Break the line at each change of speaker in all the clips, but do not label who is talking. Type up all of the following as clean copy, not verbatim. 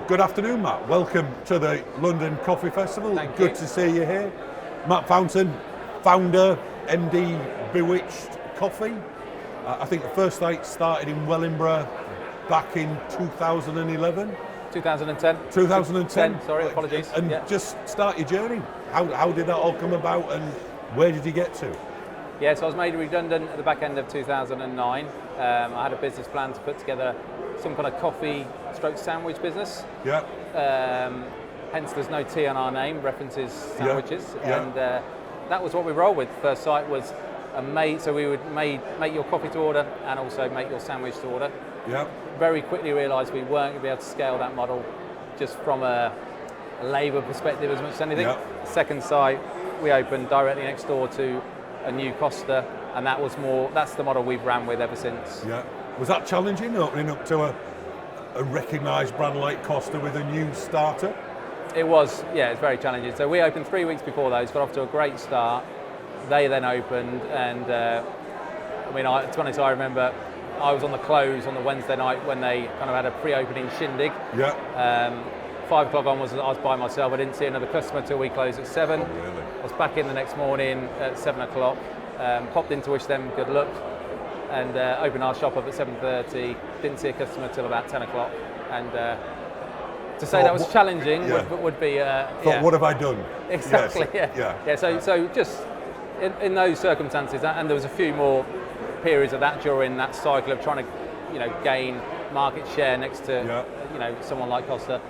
Good afternoon, Matt. Welcome to the London Coffee Festival.
Thank
Good
you.
to see you here. Matt Fountain, founder, MD, Bewiched Coffee. I think the first site started in Wellingborough back in 2011.
2010.
2010.
Sorry, apologies.
And just start your journey. How did that all come about and where did you get to?
Yeah, so I was made redundant at the back end of 2009. I had a business plan to put together some kind of coffee stroke sandwich business.
Yeah.
Hence there's no T on our name, references sandwiches.
Yeah.
And that was what we rolled with. First site was so we would make your coffee to order and also make your sandwich to order.
Yeah.
Very quickly realised we weren't going to be able to scale that model just from a labour perspective as much as anything.
Yeah.
Second site, we opened directly next door to a new Costa, and that's the model we've ran with ever since.
Yeah. Was that challenging, opening up to a recognised brand like Costa with a new starter?
It was, yeah, it's very challenging. So we opened 3 weeks before those, got off to a great start. They then opened, and to be honest, I remember I was on the close on the Wednesday night when they kind of had a pre-opening shindig.
Yeah.
5 o'clock onwards, I was by myself. I didn't see another customer till we closed at 7.
Oh, really?
I was back in the next morning at 7 o'clock. Popped in to wish them good luck, and opened our shop up at 7:30. Didn't see a customer till about 10 o'clock. And to say that was challenging would be.
What have I done?
Exactly.
Yes.
So just in those circumstances, and there was a few more periods of that during that cycle of trying to, gain market share next to, someone like Costa.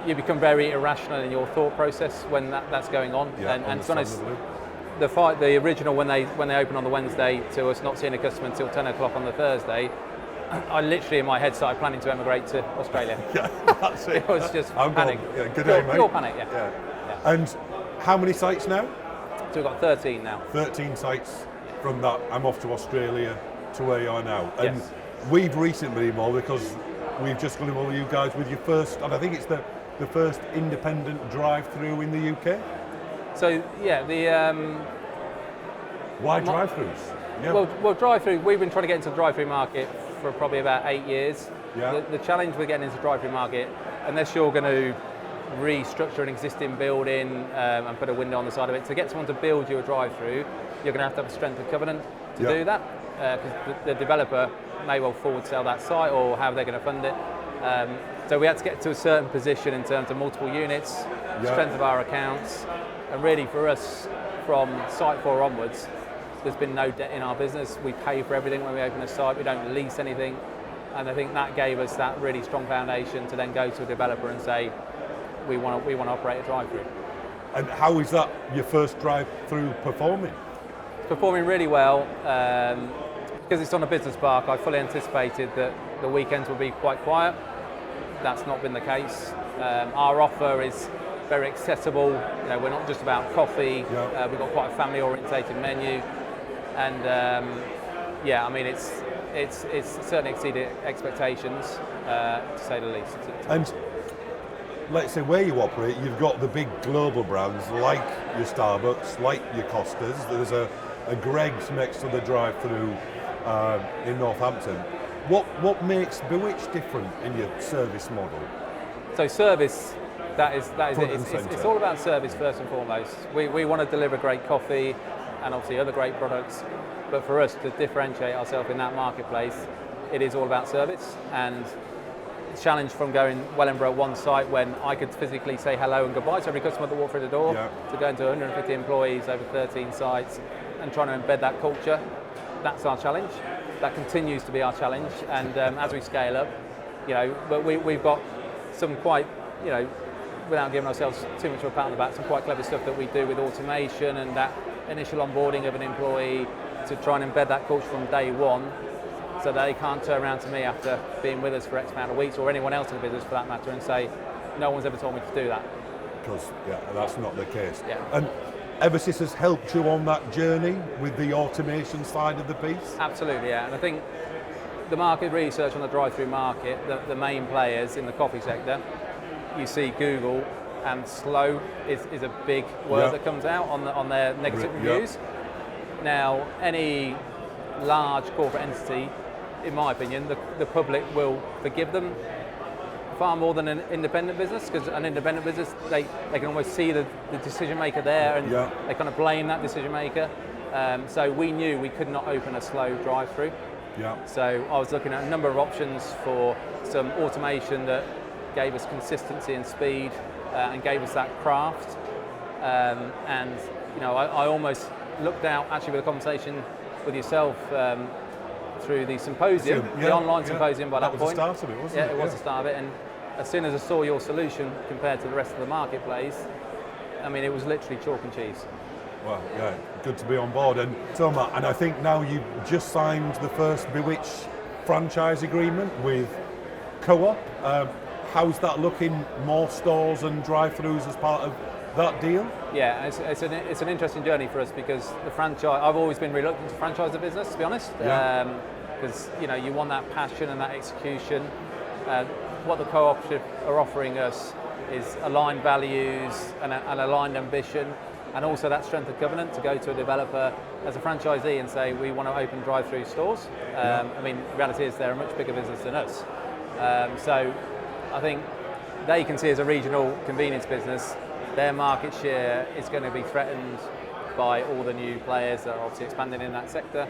You become very irrational in your thought process when that's going on.
Yeah,
and to be honest, the original when they opened on the Wednesday to us not seeing a customer until 10 o'clock on the Thursday, I literally in my head started planning to emigrate to Australia.
Yeah, that's it.
It was just
I'm
panic.
Yeah, good day, mate.
Pure panic, yeah.
Yeah. And how many sites now?
So we've got 13 now.
13 sites from that. I'm off to Australia to where you are now. And
Yes.
we've recently been involved because we've just got involved with you guys with your first, and I think it's the first independent drive-thru in the UK.
So yeah,
Why drive-thrus? Yeah.
Well, drive-thru. We've been trying to get into the drive-thru market for probably about 8 years.
Yeah.
The challenge with getting into the drive-thru market, unless you're going to restructure an existing building and put a window on the side of it, to get someone to build you a drive-thru, you're going to have a strength of covenant to do that, because the developer may well forward sell that site or how they're going to fund it. So we had to get to a certain position in terms of multiple units, strength of our accounts, and really for us, from site 4 onwards, there's been no debt in our business. We pay for everything when we open a site. We don't lease anything, and I think that gave us that really strong foundation to then go to a developer and say, we want to operate a drive-thru.
And how is that your first drive-thru performing?
It's performing really well. Because it's on a business park, I fully anticipated that the weekends would be quite quiet. That's not been the case. Our offer is very accessible. We're not just about coffee.
Yeah.
We've got quite a family-orientated menu, and it's certainly exceeded expectations, to say the least.
And let's say where you operate, you've got the big global brands like your Starbucks, like your Costas. There's a Greg's next to the drive-thru in Northampton. What makes Bewiched different in your service model?
So service, that is
Front
it.
and centre.
It's all about service first and foremost. We want to deliver great coffee and obviously other great products, but for us to differentiate ourselves in that marketplace, it is all about service. And the challenge from going Wellingborough one site when I could physically say hello and goodbye to every customer that walked through the door, to going to 150 employees over 13 sites and trying to embed that culture, that's our challenge. That continues to be our challenge, and as we scale up, but we've got some quite, without giving ourselves too much of a pat on the back, some quite clever stuff that we do with automation and that initial onboarding of an employee to try and embed that culture from day one, so that they can't turn around to me after being with us for X amount of weeks, or anyone else in the business for that matter, and say, no one's ever told me to do that.
Because that's not the case.
Yeah.
And Eversys has helped you on that journey with the automation side of the piece?
Absolutely, yeah. And I think the market research on the drive-thru market, the main players in the coffee sector, you see Google and slow is a big word that comes out on their negative reviews. Now, any large corporate entity, in my opinion, the public will forgive them far more than an independent business, because an independent business, they can almost see the decision maker there, and they kind of blame that decision maker. So we knew we could not open a slow drive-through.
Yeah.
So I was looking at a number of options for some automation that gave us consistency and speed and gave us that craft. And I almost looked out actually with a conversation with yourself through the symposium, the online symposium by that point.
That was the start of it, wasn't it?
Yeah, it was the start of it. And as soon as I saw your solution compared to the rest of the marketplace, I mean, it was literally chalk and cheese.
Well, yeah, good to be on board. And so, Matt, and I think now you've just signed the first Bewiched franchise agreement with Co-op. How's that looking? More stores and drive-thrus as part of that deal?
Yeah, it's an interesting journey for us, because the franchise, I've always been reluctant to franchise a business, to be honest, because you want that passion and that execution. What the Co-op are offering us is aligned values and an aligned ambition, and also that strength of covenant to go to a developer as a franchisee and say, we want to open drive-through stores. I mean, the reality is they're a much bigger business than us. So I think they can see as a regional convenience business, their market share is going to be threatened by all the new players that are obviously expanding in that sector.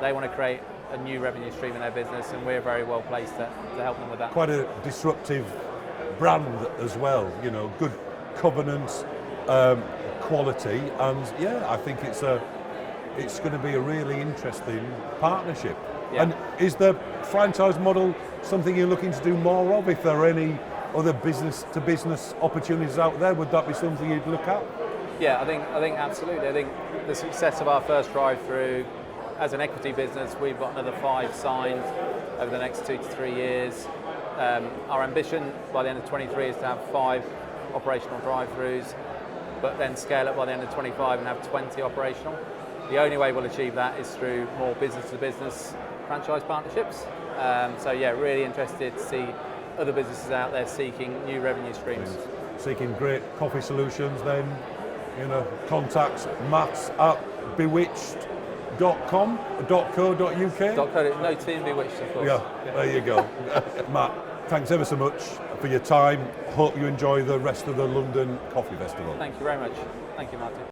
They want to create a new revenue stream in their business, and we're very well placed to help them with that.
Quite a disruptive brand as well, good covenants, quality, and I think it's going to be a really interesting partnership. Yeah. And is the franchise model something you're looking to do more of? If there are any other business-to-business opportunities out there, would that be something you'd look at?
Yeah, I think absolutely. I think the success of our first drive-through, as an equity business, we've got another 5 signed over the next 2 to 3 years. Our ambition by the end of 23 is to have 5 operational drive-throughs, but then scale up by the end of 25 and have 20 operational. The only way we'll achieve that is through more business-to-business franchise partnerships. Really interested to see other businesses out there seeking new revenue streams.
Seeking great coffee solutions, then, contact matt@bewiched.com.co.uk.
No team Bewiched, of course.
Yeah, there you go. Matt, thanks ever so much for your time. Hope you enjoy the rest of the London Coffee Festival.
Thank you very much. Thank you, Martin.